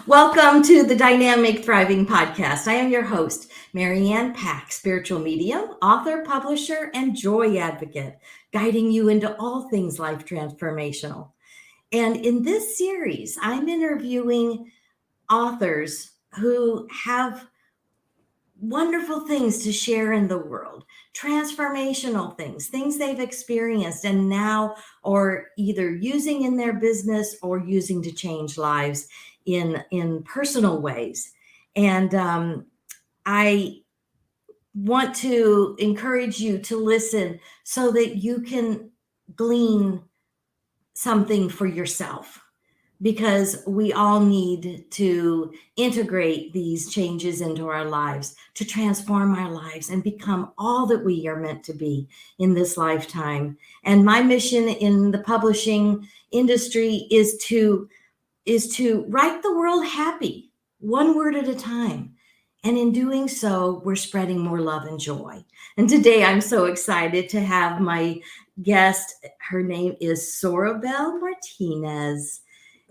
Welcome to the Dynamic Thriving Podcast. I am your host, Marianne Pack, spiritual medium, author, publisher, and joy advocate, guiding you into all things life transformational. And in this series, I'm interviewing authors who have wonderful things to share in the world, transformational things they've experienced and now are either using in their business or using to change lives in personal ways. And I want to encourage you to listen so that you can glean something for yourself, because we all need to integrate these changes into our lives to transform our lives and become all that we are meant to be in this lifetime. And my mission in the publishing industry is to write the world happy, one word at a time. And in doing so, we're spreading more love and joy. And today I'm so excited to have my guest. Her name is Soribel Martinez.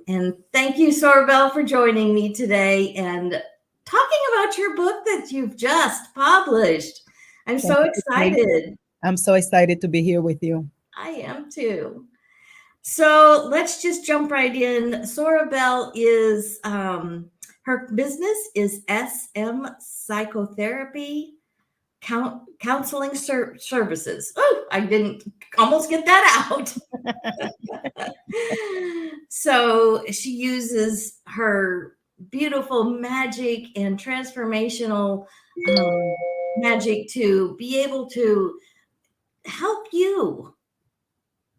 And thank you, Soribel, for joining me today and talking about your book that you've just published. I'm so excited. I'm so excited to be here with you. I am too. So let's just jump right in. Soribel is, her business is SM Psychotherapy Counseling Services. Oh, I didn't almost get that out. So she uses her beautiful magic and transformational magic to be able to help you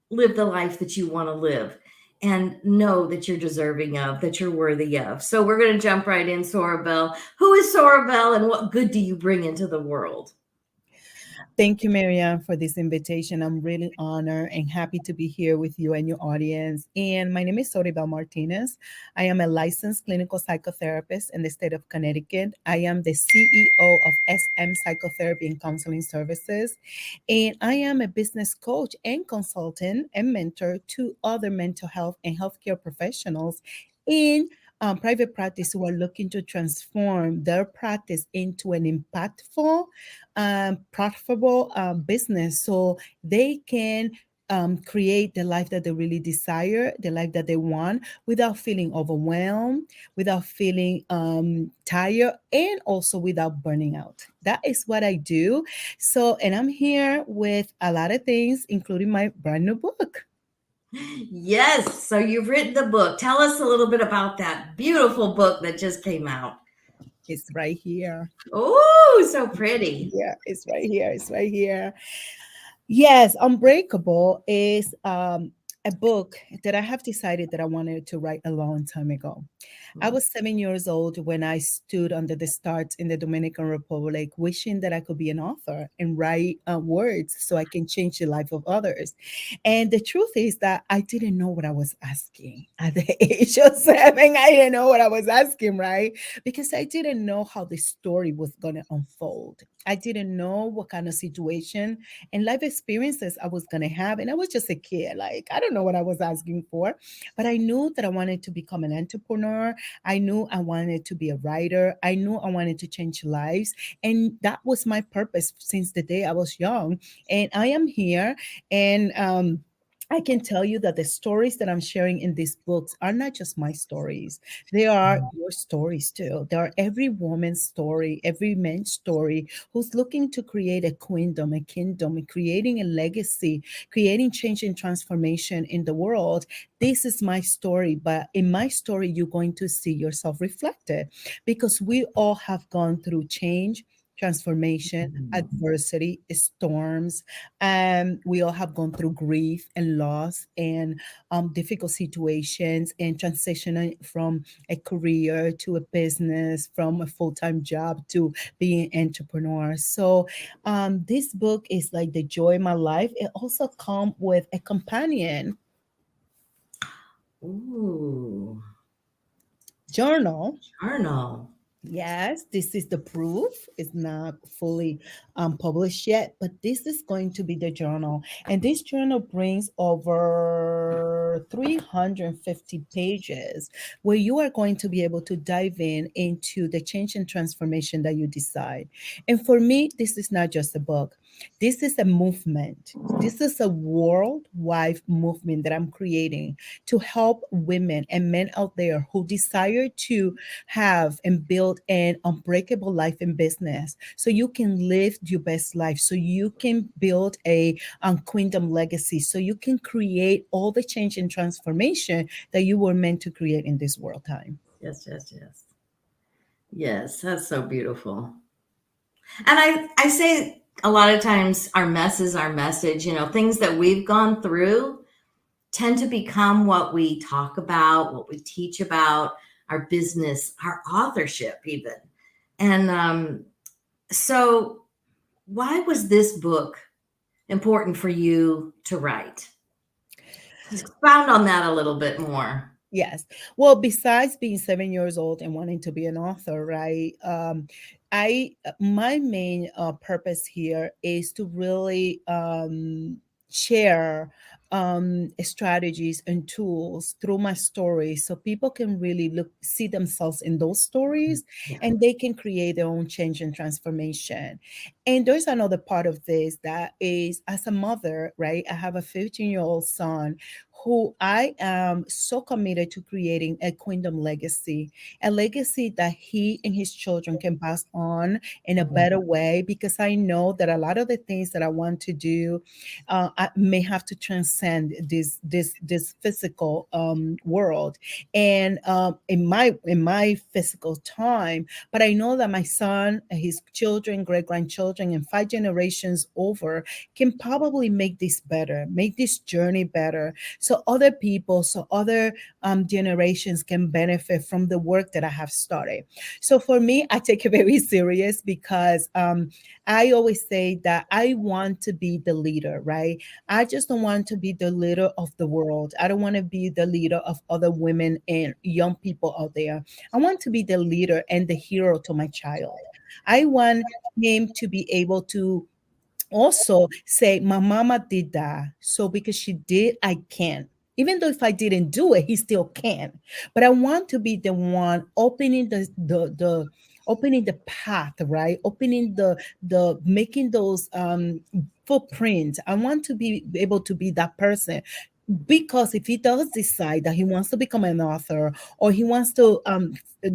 live the life that you want to live and know that you're deserving of, that you're worthy of. So we're going to jump right in, Soribel. Who is Soribel and what good do you bring into the world? Thank you, Marianne, for this invitation. I'm really honored and happy to be here with you and your audience. And my name is Soribel Martinez. I am a licensed clinical psychotherapist in the state of Connecticut. I am the CEO of SM Psychotherapy and Counseling Services. And I am a business coach and consultant and mentor to other mental health and healthcare professionals in private practice who are looking to transform their practice into an impactful, profitable business so they can create the life that they really desire, the life that they want, without feeling overwhelmed, without feeling tired, and also without burning out. That is what I do. So, and I'm here with a lot of things, including my brand new book. Yes. So you've written the book. Tell us a little bit about that beautiful book that just came out. It's right here. Oh, so pretty. Yeah, it's right here. It's right here. Yes, Unbreakable is a book that I have decided that I wanted to write a long time ago. I was 7 years old when I stood under the stars in the Dominican Republic, wishing that I could be an author and write words so I can change the life of others. And the truth is that I didn't know what I was asking at the age of 7. I didn't know what I was asking, right? Because I didn't know how the story was going to unfold. I didn't know what kind of situation and life experiences I was going to have. And I was just a kid. Like, I don't know what I was asking for, but I knew that I wanted to become an entrepreneur. I knew I wanted to be a writer. I knew I wanted to change lives. And that was my purpose since the day I was young. And I am here. And, I can tell you that the stories that I'm sharing in these books are not just my stories. They are your stories too. They are every woman's story, every man's story who's looking to create a queendom, a kingdom, creating a legacy, creating change and transformation in the world. This is my story, but in my story, you're going to see yourself reflected because we all have gone through change, transformation, adversity, storms. We all have gone through grief and loss and difficult situations and transitioning from a career to a business, from a full-time job to being an entrepreneur. So this book is like the joy of my life. It also comes with a companion Ooh. journal. Journal. Yes, this is the proof. It's not fully published yet, but this is going to be the journal. And this journal brings over 350 pages where you are going to be able to dive in into the change and transformation that you decide. And for me, this is not just a book. This is a movement. This is a worldwide movement that I'm creating to help women and men out there who desire to have and build an unbreakable life in business so you can live your best life, so you can build a queendom legacy, so you can create all the change and transformation that you were meant to create in this world time. Yes, yes, yes. Yes, that's so beautiful. And I say a lot of times our mess is our message, things that we've gone through tend to become what we talk about, what we teach about, our business, our authorship, even. And so, why was this book important for you to write? Expound on that a little bit more. Yes. Well, besides being 7 years old and wanting to be an author, right? I My main purpose here is to really share strategies and tools through my stories so people can really see themselves in those stories Yeah. and they can create their own change and transformation. And there's another part of this that is, as a mother, right? I have a 15-year-old son who I am so committed to creating a kingdom legacy, a legacy that he and his children can pass on in a better way, because I know that a lot of the things that I want to do, I may have to transcend this physical world and in my physical time. But I know that my son, his children, great grandchildren, and 5 generations over can probably make this better, make this journey better, so other people, so other generations can benefit from the work that I have started. So for me, I take it very serious because I always say that I want to be the leader, right? I just don't want to be the leader of the world. I don't want to be the leader of other women and young people out there. I want to be the leader and the hero to my child. I want him to be able to also say, my mama did that, so because she did, I can. Even though if I didn't do it, he still can. But I want to be the one opening the opening the path, right? Opening the making those footprints. I want to be able to be that person, because if he does decide that he wants to become an author, or he wants to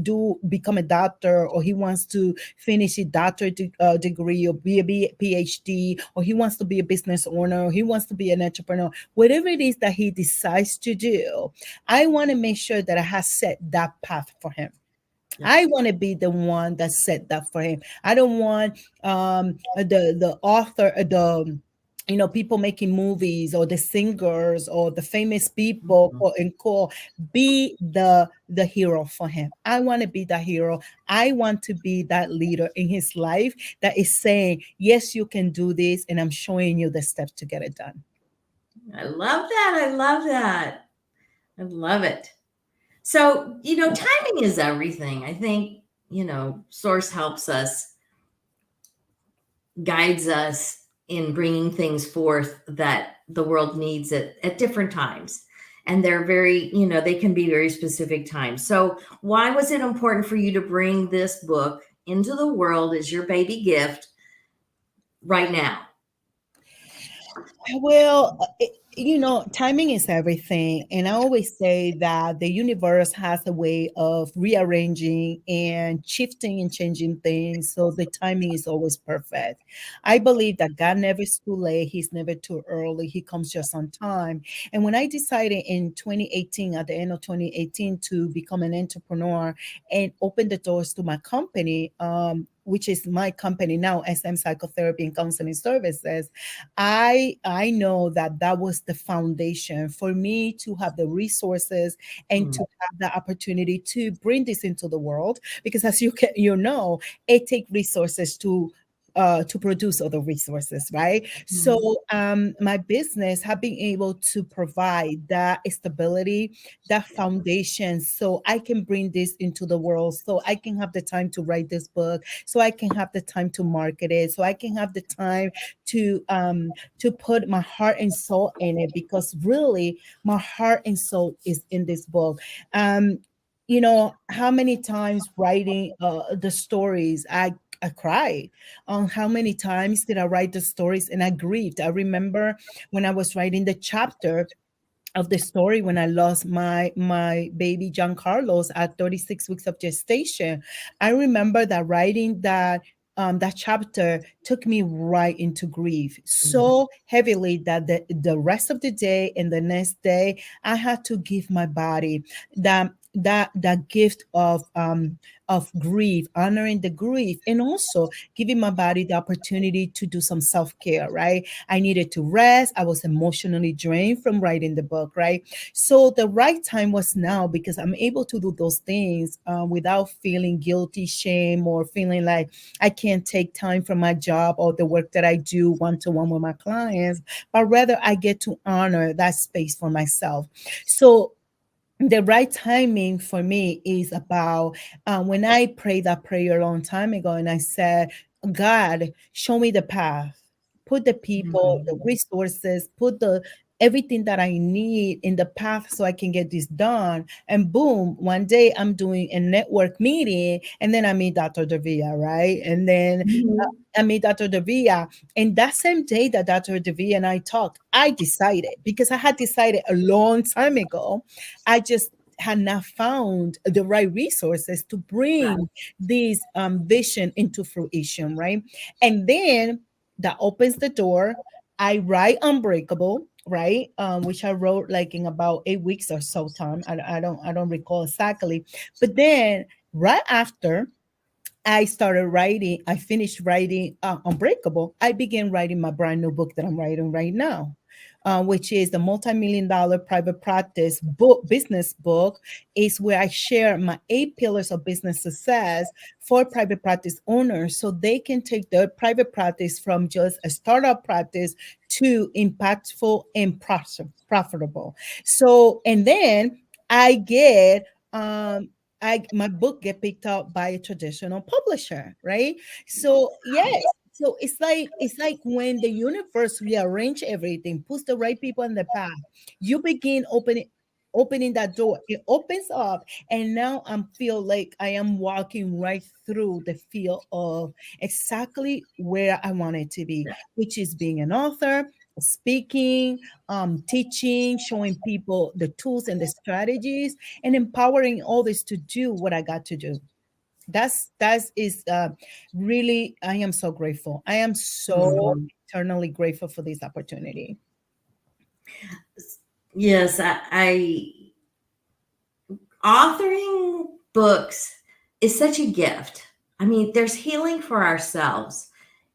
do become a doctor, or he wants to finish a doctorate degree, or be a PhD, or he wants to be a business owner, or he wants to be an entrepreneur, whatever it is that he decides to do, I want to make sure that I have set that path for him. Yeah. I want to be the one that set that for him. I don't want the author, the people making movies, or the singers, or the famous people, Mhm. quote unquote, be the hero for him. I want to be that hero. I want to be that leader in his life that is saying, yes, you can do this, and I'm showing you the steps to get it done. I love that. I love that. I love it. So, timing is everything. I think, Source helps us, guides us in bringing things forth that the world needs at different times. And they're very, they can be very specific times. So, why was it important for you to bring this book into the world as your baby gift right now? Well, timing is everything. And I always say that the universe has a way of rearranging and shifting and changing things. So the timing is always perfect. I believe that God never is too late. He's never too early. He comes just on time. And when I decided in 2018, at the end of 2018, to become an entrepreneur and open the doors to my company, which is my company now, SM Psychotherapy and Counseling Services, I know that that was the foundation for me to have the resources and Mm. to have the opportunity to bring this into the world. Because as you know, it takes resources to to produce other resources, right? So Mhm. my business have been able to provide that stability, that foundation, so I can bring this into the world, so I can have the time to write this book, so I can have the time to market it, so I can have the time to put my heart and soul in it, because really my heart and soul is in this book. um how many times writing the stories I cried. On how many times did I write the stories and I grieved? I remember when I was writing the chapter of the story when I lost my baby John Carlos at 36 weeks of gestation. I remember that writing that chapter took me right into grief so heavily that the rest of the day and the next day I had to give my body that gift of grief, honoring the grief, and also giving my body the opportunity to do some self-care, right? I needed to rest. I was emotionally drained from writing the book, right? So the right time was now, because I'm able to do those things without feeling guilty, shame, or feeling like I can't take time from my job or the work that I do one to one with my clients, but rather I get to honor that space for myself. So the right timing for me is about when I prayed that prayer a long time ago and I said, God, show me the path, put the people, the Mhm. resources, put the everything that I need in the path so I can get this done. And boom, one day I'm doing a network meeting and then I meet Dr. Davia, right? And then Mhm. I meet Dr. Davia. And that same day that Dr. Davia and I talked, I decided, because I had decided a long time ago, I just had not found the right resources to Right. bring this vision into fruition, right? And then that opens the door. I write Unbreakable, right? Which I wrote like in about 8 weeks or so time. I don't recall exactly. But then right after I started writing, I finished writing Unbreakable. I began writing my brand new book that I'm writing right now, which is the multi-million-dollar private practice book, business book, is where I share my 8 pillars of business success for private practice owners so they can take their private practice from just a startup practice to impactful and profitable. So, and then I get my book get picked up by a traditional publisher, right? So yes, so it's like when the universe rearrange everything, puts the right people in the path, you begin opening that door. It opens up, and now I feel like I am walking right through the field of exactly where I want it to be, which is being an author, speaking, teaching, showing people the tools and the strategies, and empowering others to do what I got to do. That is really, I am so grateful. I am so Mhm. eternally grateful for this opportunity. Yes, authoring books is such a gift. I mean, there's healing for ourselves.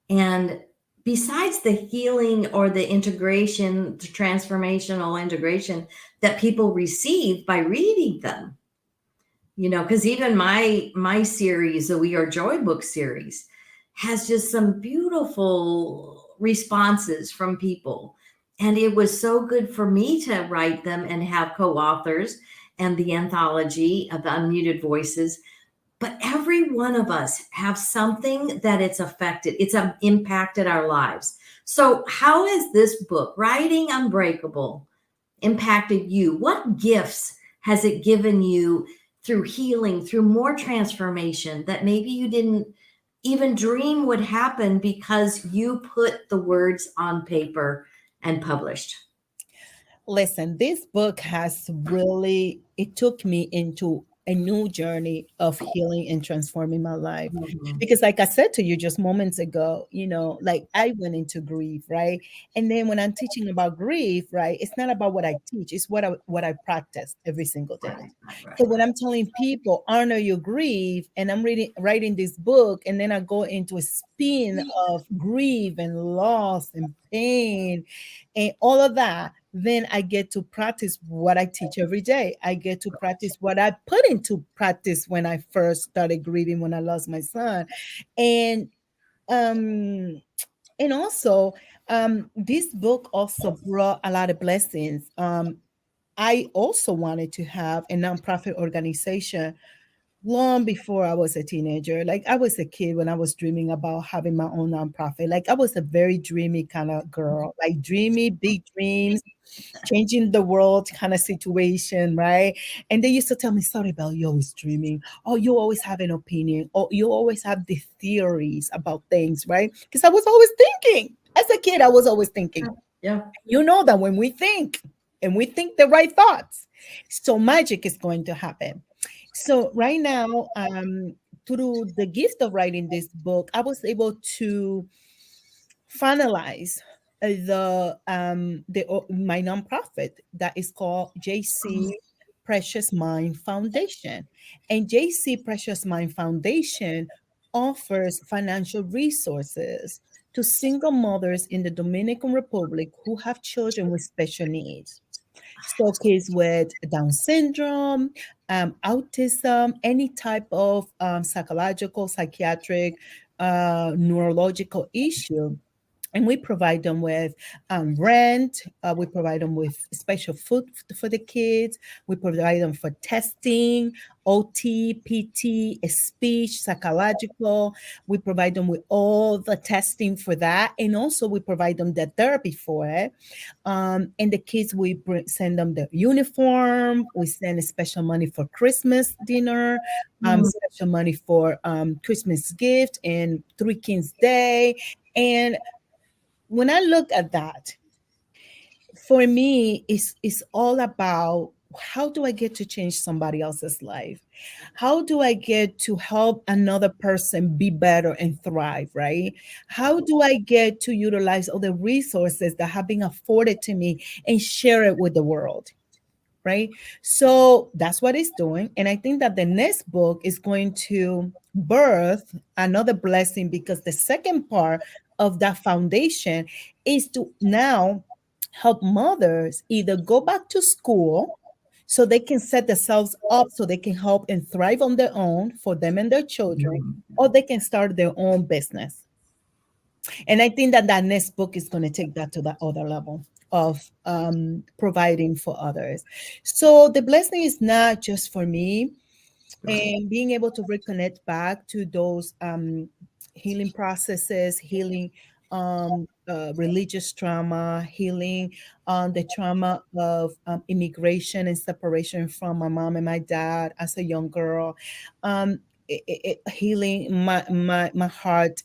And besides the healing or the integration, the transformational integration that people receive by reading them, because even my series, the We Are Joy book series, has just some beautiful responses from people. And it was so good for me to write them and have co-authors and the anthology of Unmuted Voices. But every one of us have something that it's affected, impacted our lives. So how has this book, Writing Unbreakable, impacted you? What gifts has it given you through healing, through more transformation that maybe you didn't even dream would happen because you put the words on paper and published? Listen, this book has really, it took me into a new journey of healing and transforming my life. Mhm. Because like I said to you just moments ago, like I went into grief, right? And then when I'm teaching about grief, right, it's not about what I teach, it's what I practice every single day. Right, right, So right. when I'm telling people honor your grief, and I'm writing this book, and then I go into a spin of grief and loss and pain and all of that, then I get to practice what I teach every day. I get to practice what I put into practice when I first started grieving when I lost my son. And Um, and also, this book also brought a lot of blessings. I also wanted to have a nonprofit organization long before I was a teenager. Like I was a kid when I was dreaming about having my own nonprofit. Like I was a very dreamy kind of girl, like dreamy, big dreams, changing the world kind of situation, right? And they used to tell me, sorry, Belle, you're always dreaming. Oh, you always have an opinion. Oh, you always have the theories about things, right? Because I was always thinking. As a kid, I was always thinking. Yeah. You know that when we think and we think the right thoughts, so magic is going to happen. So right now, through the gift of writing this book, I was able to finalize my nonprofit that is called JC Precious Mind Foundation. And JC Precious Mind Foundation offers financial resources to single mothers in the Dominican Republic who have children with special needs. So kids with Down syndrome, autism, any type of psychological, psychiatric, neurological issue, and we provide them with rent. We provide them with special food for the kids. We provide them for testing, OT, PT, speech, psychological. We provide them with all the testing for that, and also we provide them the therapy for it. And the kids, we send them the uniform. We send a special money for Christmas dinner, Mm. special money for Christmas gift and Three Kings Day. And when I look at that, for me, it's all about how do I get to change somebody else's life? How do I get to help another person be better and thrive, right? How do I get to utilize all the resources that have been afforded to me and share it with the world? Right? So that's what it's doing. And I think that the next book is going to birth another blessing because the second part of that foundation is to now help mothers either go back to school so they can set themselves up so they can help and thrive on their own for them and their children, or they can start their own business. And I think that that next book is going to take that to that other level of providing for others. So the blessing is not just for me, Right. and being able to reconnect back to those healing processes, healing religious trauma, healing the trauma of immigration and separation from my mom and my dad as a young girl, um, healing my heart,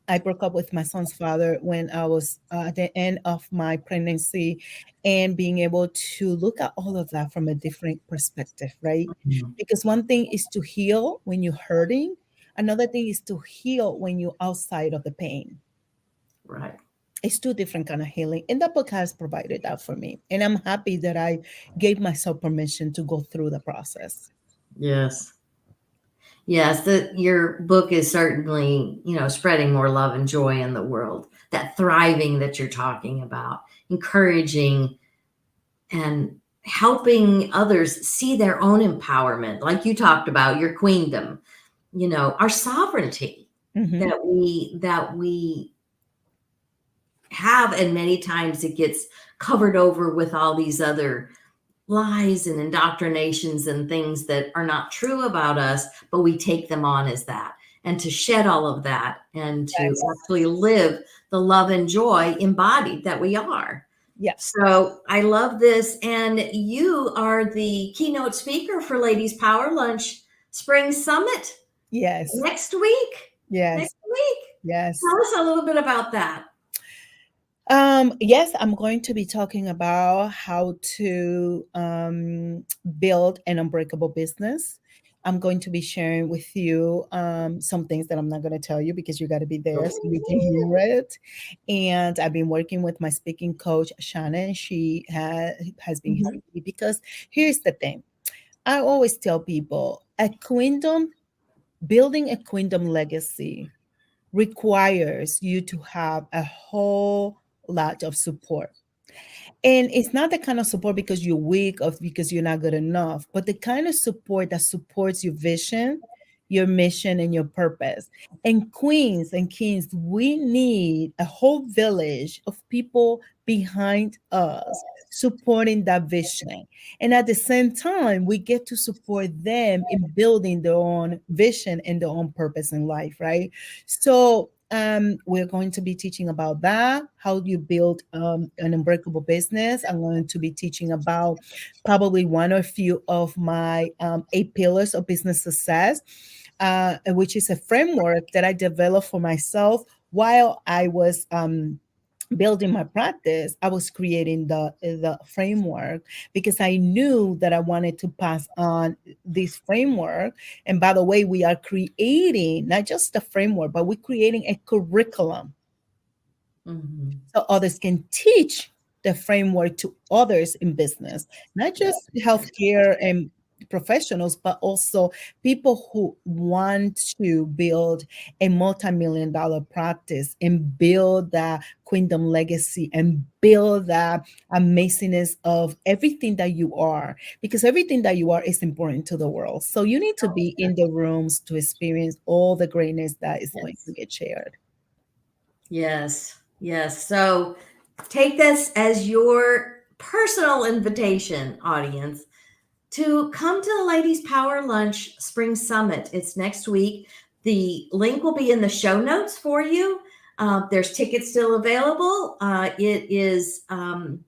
I broke up with my son's father when I was at the end of my pregnancy, and being able to look at all of that from a different perspective, right? Mm. Because one thing is to heal when you're hurting, another thing is to heal when you're outside of the pain. Right. It's two different kind of healing, and that book has provided that for me. And I'm happy that I gave myself permission to go through the process. Yes. Yes, your book is certainly, spreading more love and joy in the world. That thriving that you're talking about, encouraging and helping others see their own empowerment, like you talked about your queendom, our sovereignty Hmm. that we have, and many times it gets covered over with all these other lies and indoctrinations and things that are not true about us, but we take them on as that. And to shed all of that and to Yes. actually live the love and joy embodied that we are. Yes. So I love this. And you are the keynote speaker for Ladies Power Lunch Spring Summit Yes. next week. Yes. Next week. Yes. Tell us a little bit about that. Yes, I'm going to be talking about how to build an unbreakable business. I'm going to be sharing with you some things that I'm not going to tell you because you got to be there so you can hear it. And I've been working with my speaking coach, Shannon. She has been Mhm. helping me because here's the thing. I always tell people building a queendom legacy requires you to have a whole lot of support. And it's not the kind of support because you're weak or because you're not good enough, but the kind of support that supports your vision, your mission and your purpose. And queens and kings, we need a whole village of people behind us supporting that vision. And at the same time, we get to support them in building their own vision and their own purpose in life, right? So we're going to be teaching about that, how you build an unbreakable business. I'm going to be teaching about probably one or few of my 8 pillars of business success, which is a framework that I developed for myself while I was building my practice. I was creating the framework because I knew that I wanted to pass on this framework. And by the way, we are creating not just a framework, but we're creating a curriculum Mhm. so others can teach the framework to others in business, not just healthcare and professionals, but also people who want to build a multi-million dollar practice and build that queendom legacy and build that amazingness of everything that you are, because everything that you are is important to the world. So you need to be in the rooms to experience all the greatness that is going to Yes. get shared. Yes. Yes. So take this as your personal invitation, audience, to come to the Ladies Power Lunch Spring Summit. It's next week. The link will be in the show notes for you. There's tickets still available. It is a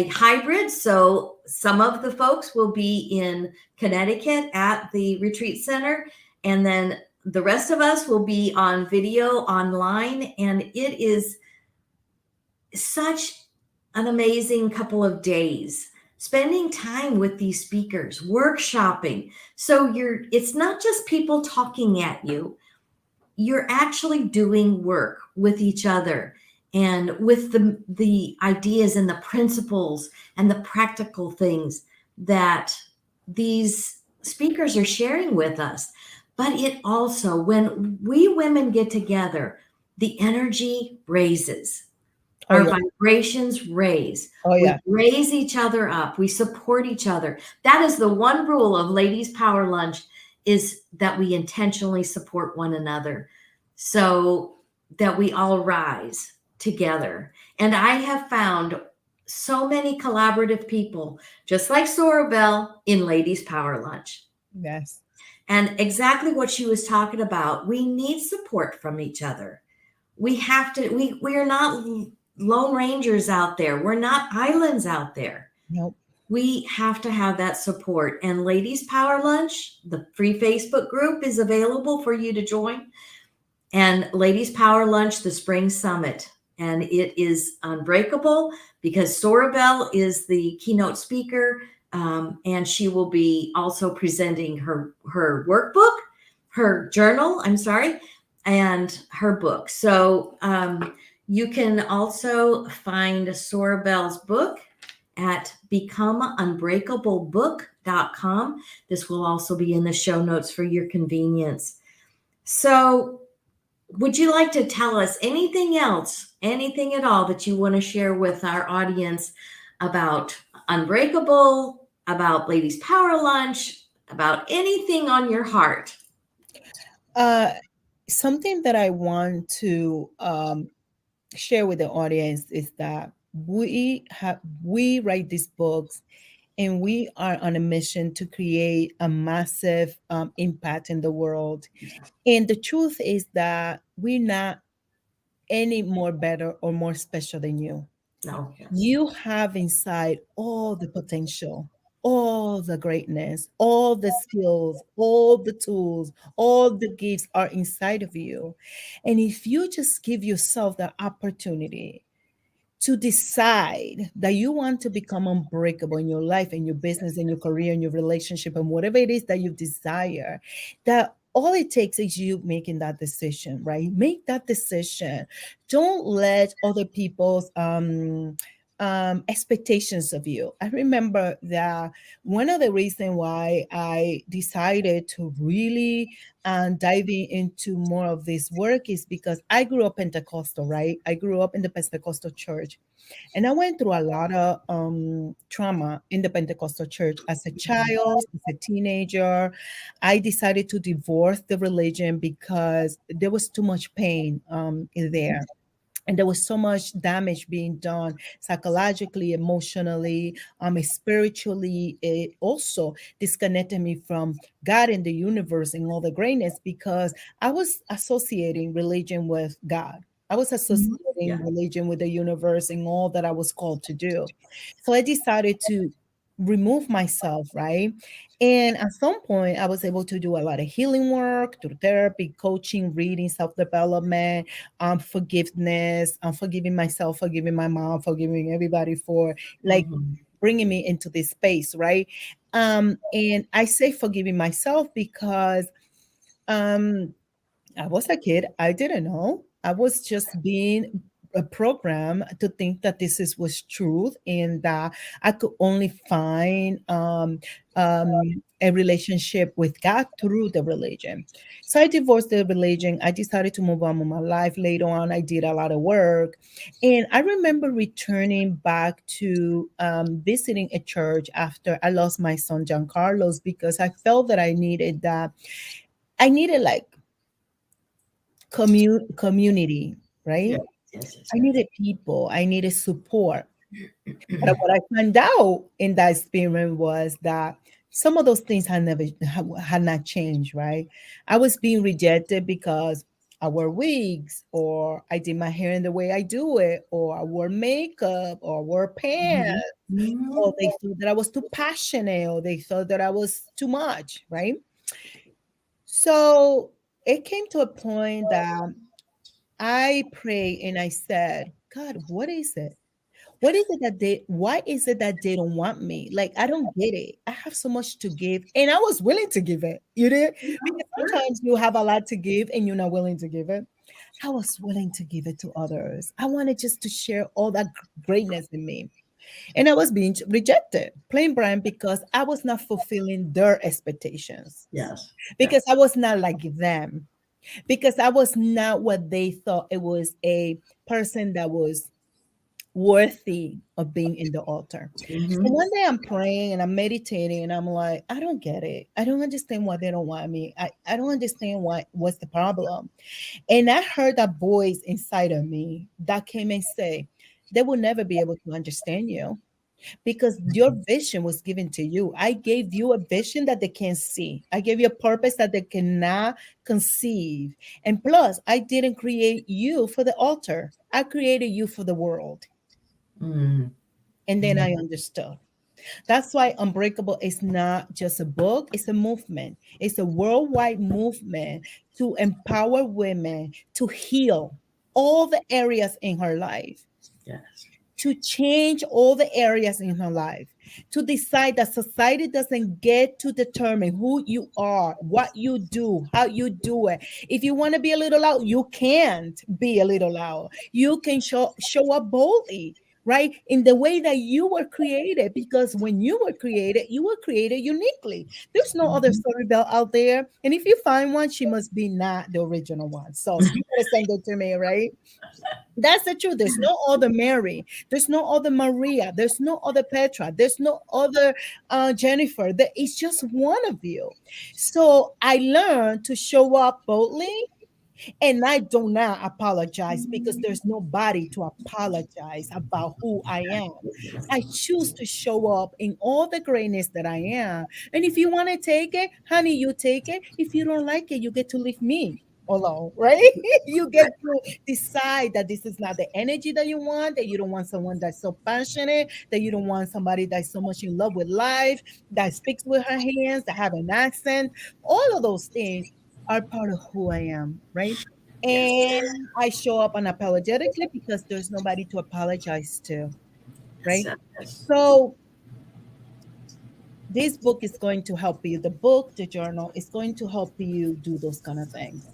hybrid, so some of the folks will be in Connecticut at the retreat center, and then the rest of us will be on video online. And it is such an amazing couple of days spending time with these speakers, workshopping. So it's not just people talking at you. You're actually doing work with each other and with the ideas and the principles and the practical things that these speakers are sharing with us. But it also, when we women get together, the energy raises. Oh Our yeah. vibrations raise. Oh We yeah. raise each other up. We support each other. That is the one rule of Ladies Power Lunch, is that we intentionally support one another so that we all rise together. And I have found so many collaborative people, just like Soribel, in Ladies Power Lunch. Yes. And exactly what she was talking about, we need support from each other. We have to, we are not lone rangers out there. We're not islands out there. Nope. We have to have that support. And Ladies Power Lunch, the free Facebook group, is available for you to join. And Ladies Power Lunch, the Spring Summit. And it is Unbreakable because Soribel is the keynote speaker. And she will be also presenting her workbook, her journal, I'm sorry, and her book. So you can also find Soribel's book at becomeunbreakablebook.com. This will also be in the show notes for your convenience. So would you like to tell us anything else, anything at all that you want to share with our audience about Unbreakable, about Ladies Power Lunch, about anything on your heart? Something that I want to share with the audience is that we write these books and we are on a mission to create a massive impact in the world. And the truth is that we're not any more better or more special than you. No. You have inside all the potential, all the greatness, all the skills, all the tools, all the gifts are inside of you. And if you just give yourself the opportunity to decide that you want to become unbreakable in your life and your business and your career and your relationship and whatever it is that you desire, that all it takes is you making that decision, right? Make that decision. Don't let other people's expectations of you. I remember that one of the reasons why I decided to really diving into more of this work is because I grew up Pentecostal, right? I grew up in the Pentecostal church, and I went through a lot of trauma in the Pentecostal church as a child, as a teenager. I decided to divorce the religion because there was too much pain in there. And there was so much damage being done psychologically, emotionally, spiritually. It also disconnected me from God and the universe and all the greatness because I was associating religion with God. I was Mhm. associating Yeah. religion with the universe and all that I was called to do. So I decided to remove myself, right? And at some point, I was able to do a lot of healing work through therapy, coaching, reading, self development, forgiveness, forgiving myself, forgiving my mom, forgiving everybody for like Mhm. bringing me into this space, right? And I say forgiving myself because um, I was a kid. I didn't know. I was just being a program to think that was truth and that I could only find a relationship with God through the religion. So I divorced the religion. I decided to move on with my life. Later on, I did a lot of work. And I remember returning back to visiting a church after I lost my son, John Carlos, because I felt that I needed that. I needed like community, right? Yes, yes, yes, I yes. needed people. I needed support. But what I found out in that experience was that some of those things had not changed, right? I was being rejected because I wore wigs, or I did my hair in the way I do it, or I wore makeup, or wore pants, Mhm. or Mhm. they thought that I was too passionate, or they thought that I was too much, right? So it came to a point that I prayed and I said, God, what is it? What is it that why is it that they don't want me? Like, I don't get it. I have so much to give. And I was willing to give it. You did? Yeah, Because sure. sometimes you have a lot to give and you're not willing to give it. I was willing to give it to others. I wanted just to share all that greatness in me. And I was being rejected, plain brand, because I was not fulfilling their expectations, Yes. Yes. because I was not like them, because I was not what they thought it was, a person that was worthy of being in the altar. So Mhm. one day I'm praying and I'm meditating and I'm like, I don't get it. I don't understand why they don't want me. I don't understand what's the problem. And I heard that voice inside of me that came and say, they will never be able to understand you because your vision was given to you. I gave you a vision that they can't see. I gave you a purpose that they cannot conceive. And plus, I didn't create you for the altar. I created you for the world. Mm. And then Mm. I understood. That's why Unbreakable is not just a book, it's a movement. It's a worldwide movement to empower women to heal all the areas in her life, Yes. to change all the areas in her life, to decide that society doesn't get to determine who you are, what you do, how you do it. If you want to be a little loud, you can't be a little loud. You can show up boldly, right? In the way that you were created, because when you were created uniquely. There's no other Mhm. story bell out there. And if you find one, she must be not the original one. So you gotta send it to me, right? That's the truth. There's no other Mary. There's no other Maria. There's no other Petra. There's no other Jennifer. There is just one of you. So I learned to show up boldly, and I do not apologize because there's nobody to apologize about who I am. I choose to show up in all the greatness that I am. And if you want to take it, honey, you take it. If you don't like it, you get to leave me alone, right? You get to decide that this is not the energy that you want, that you don't want someone that's so passionate, that you don't want somebody that's so much in love with life, that speaks with her hands, that have an accent. All of those things are part of who I am, right? Yes. And I show up unapologetically because there's nobody to apologize to, Yes. right? Yes. So this book is going to help you. The book, the journal is going to help you do those kind of things.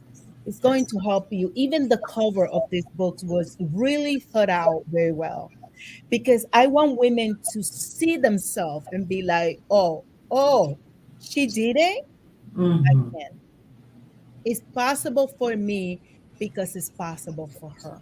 It's going Yes. to help you. Even the cover of this book was really thought out very well. because I want women to see themselves and be like, oh, she did it. I Hmm. can. It's possible for me because it's possible for her.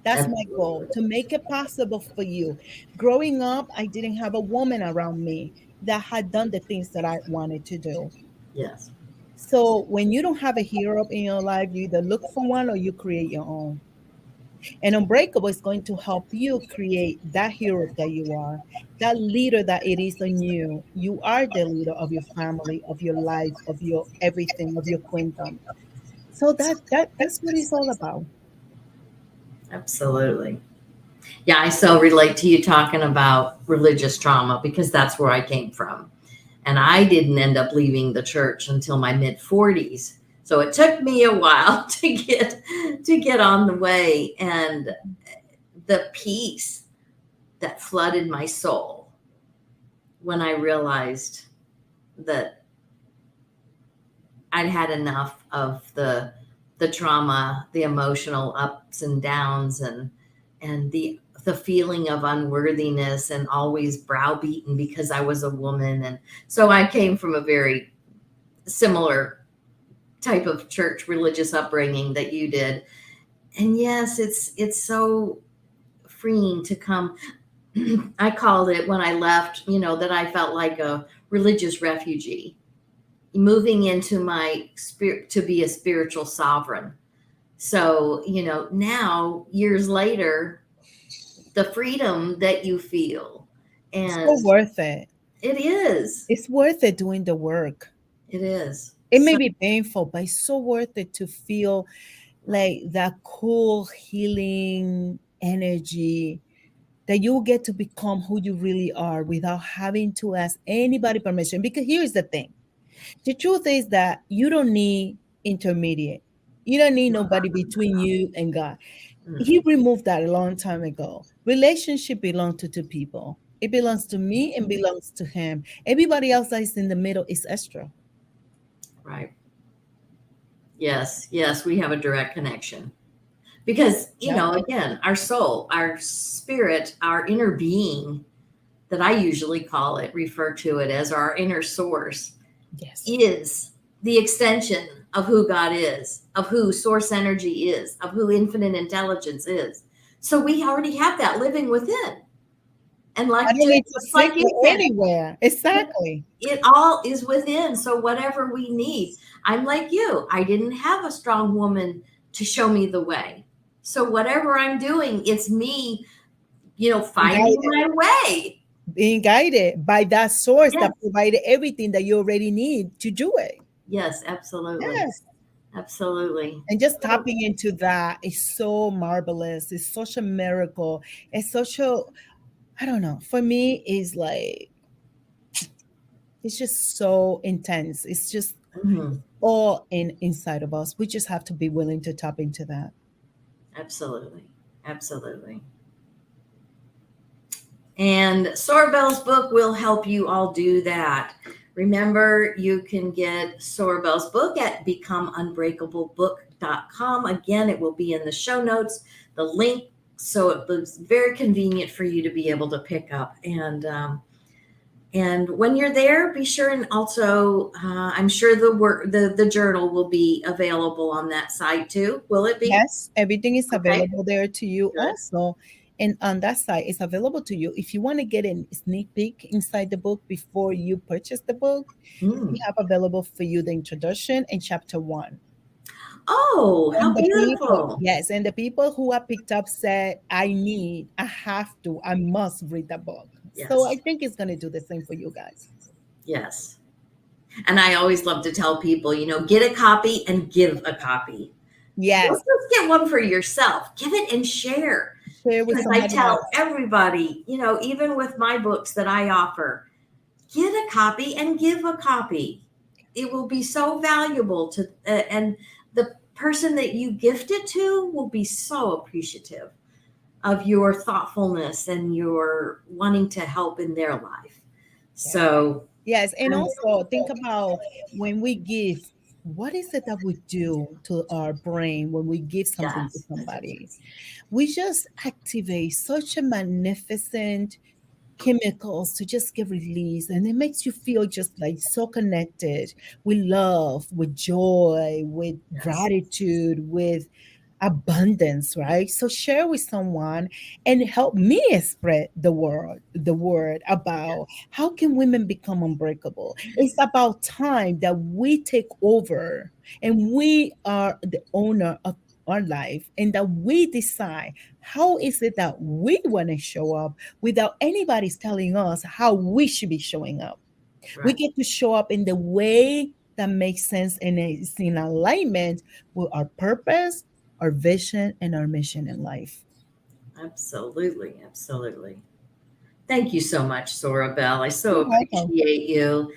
That's my goal, Absolutely. to make it possible for you. Growing up, I didn't have a woman around me that had done the things that I wanted to do. Yes. So when you don't have a hero in your life, you either look for one or you create your own. And Unbreakable is going to help you create that hero that you are, that leader that it is in you. You are the leader of your family, of your life, of your everything, of your kingdom. So that's what it's all about. Absolutely. Yeah, I so relate to you talking about religious trauma because that's where I came from. And I didn't end up leaving the church until my mid 40s. So it took me a while to get on the way, and the peace that flooded my soul when I realized that I'd had enough of the trauma, the emotional ups and downs, and the feeling of unworthiness and always browbeaten because I was a woman. And so I came from a very similar type of church religious upbringing that you did. And yes, it's so freeing to come. I called it when I left, that I felt like a religious refugee moving into my spirit to be a spiritual sovereign. So, now years later, the freedom that you feel, It's and so worth it. it is, It's worth it doing the work. it is. It may So, be painful, but it's so worth it to feel like that cool healing energy that you get to become who you really are without having to ask anybody permission. Because here's the thing. The truth is that you don't need intermediate. You don't need nobody between you and God. He mm, removed that a long time ago. Relationship belongs to two people. It belongs to me and belongs to him. Everybody else that is in the middle is extra. right. Yes, yes, we have a direct connection. Because, Yep. again, our soul, our spirit, our inner being, that I usually call it, refer to it as our inner source, Yes. is the extension of who God is, of who source energy is, of who infinite intelligence is. So we already have that living within. And I like don't need to just like seek you it said, anywhere. Exactly. it all is within. So whatever we need, I'm like you. I didn't have a strong woman to show me the way. So whatever I'm doing, it's me, finding Guided. my way. Being guided by that source Yes. that provided everything that you already need to do it. Yes, absolutely. Yes. Absolutely. And just tapping into that is so marvelous. It's such a miracle. It's such a, I don't know, for me, is like, it's just so intense. It's just Mhm. all inside of us. We just have to be willing to tap into that. Absolutely. Absolutely. And Soribel's book will help you all do that. Remember, you can get Soribel's book at becomeunbreakable.book.com. Again, it will be in the show notes, the link, so it's very convenient for you to be able to pick up. And when you're there, be sure and also, I'm sure the journal will be available on that site too. Will it be? Yes, everything is Okay, available there to you good. also. And on that site, it's available to you. If you want to get a sneak peek inside the book before you purchase the book, we Mm. have available for you the introduction and chapter one. Oh, how And the people, beautiful. yes, and the people who have picked up said, I have to, I must read the book. So I Yes. think it's going to do the same for you guys. Yes. And I always love to tell people, get a copy and give a copy. Don't Yes, just get one for yourself, give it and share. share with Because I somebody tell else. everybody, even with my books that I offer, get a copy and give a copy. It will be so valuable and the person that you gift it to will be so appreciative of your thoughtfulness and your wanting to help in their life. Yes. So, Yes, and also think about when we give what is it that we do to our brain when we give something to Yes. somebody? We just activate such a magnificent chemicals to just get released, and it makes you feel just like so connected with love, with joy, with Yes. gratitude, with abundance, right? So share with someone and help me spread the word about how can women become unbreakable. It's about time that we take over and we are the owner of our life, and that we decide how is it that we want to show up without anybody's telling us how we should be showing up. We Right. get to show up in the way that makes sense and is in alignment with our purpose, our vision, and our mission in life. Absolutely. Absolutely. Thank you so much, Soribel. I so You're welcome. appreciate you.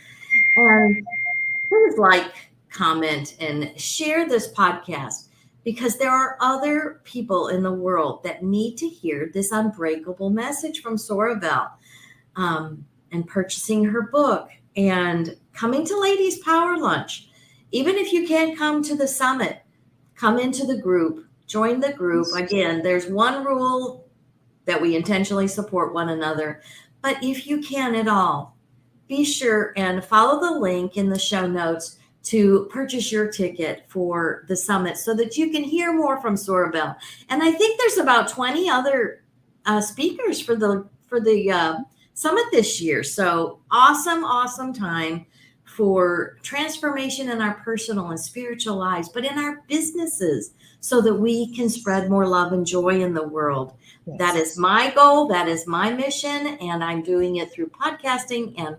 And please like, comment, and share this podcast because there are other people in the world that need to hear this unbreakable message from Soribel. And purchasing her book and coming to Ladies Power Lunch. Even if you can't come to the summit, come into the group, join the group. Again, there's one rule that we intentionally support one another. But if you can at all, be sure and follow the link in the show notes to purchase your ticket for the summit so that you can hear more from Soribel. And I think there's about 20 other speakers for the summit this year. So awesome time for transformation in our personal and spiritual lives, but in our businesses so that we can spread more love and joy in the world. That Yes. is my goal. That is my mission. And I'm doing it through podcasting and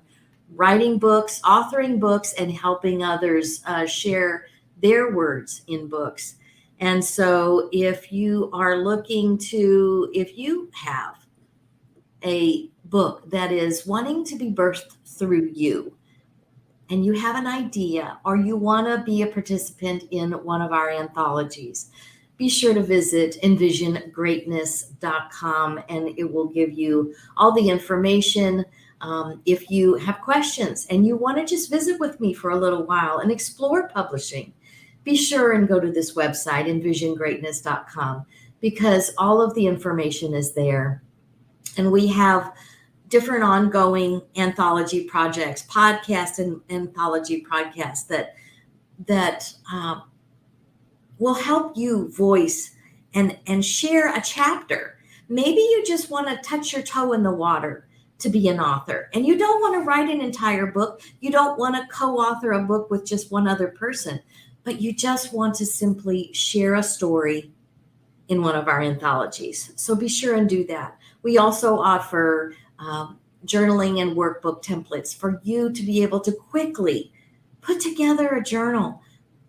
writing books, authoring books, and helping others share their words in books. And so if you have a book that is wanting to be birthed through you, and you have an idea, or you want to be a participant in one of our anthologies, be sure to visit envisiongreatness.com and it will give you all the information. If you have questions and you want to just visit with me for a little while and explore publishing, be sure and go to this website, envisiongreatness.com, because all of the information is there. And we have different ongoing anthology projects, podcast and anthology podcasts that will help you voice and share a chapter. Maybe you just want to touch your toe in the water to be an author, and you don't want to write an entire book. You don't want to co-author a book with just one other person, but you just want to simply share a story in one of our anthologies. So be sure and do that. We also offer journaling and workbook templates for you to be able to quickly put together a journal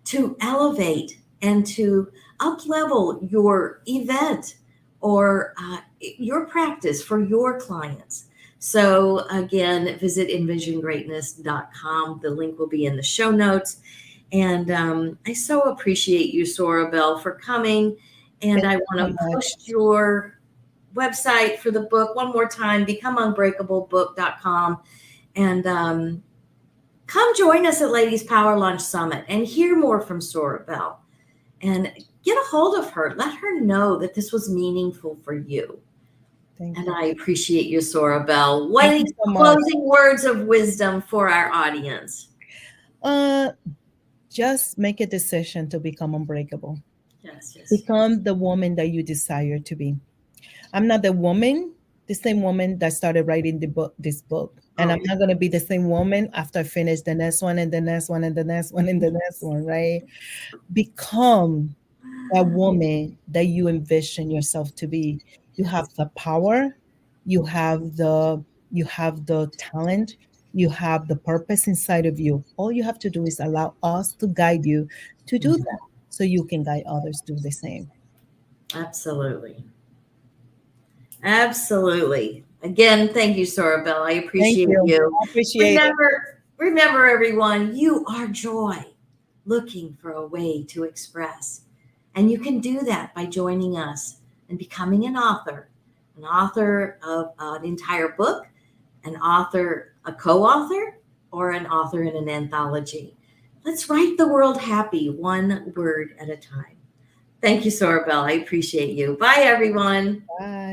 to elevate and to up-level your event or your practice for your clients. So again, visit envisiongreatness.com. The link will be in the show notes. And I so appreciate you, Soribel, for coming. And Thank I you so want to much. post your website for the book one more time, becomeunbreakablebook.com. And come join us at Ladies Power Lunch Summit and hear more from Soribel. And get a hold of her. Let her know that this was meaningful for you. Thank And you. I appreciate you, Soribel. What Thank you is so much. closing words of wisdom for our audience? Uh, just make a decision to become unbreakable. Yes. Become the woman that you desire to be. I'm not the same woman that started writing this book. And I'm Oh, not going to be the same woman after I finish the next one and the next one and the next one and the next one, right? Become that woman that you envision yourself to be. You have the power, you have the talent, you have the purpose inside of you. All you have to do is allow us to guide you to do that so you can guide others do the same. absolutely. Absolutely. Again, thank you, Soribel. I Thank appreciate you. you. I appreciate it. Remember, everyone, you are joy looking for a way to express. And you can do that by joining us and becoming an author of an entire book, a co-author, or an author in an anthology. Let's write the world happy, one word at a time. Thank you, Soribel. I appreciate you. Bye, everyone. Bye.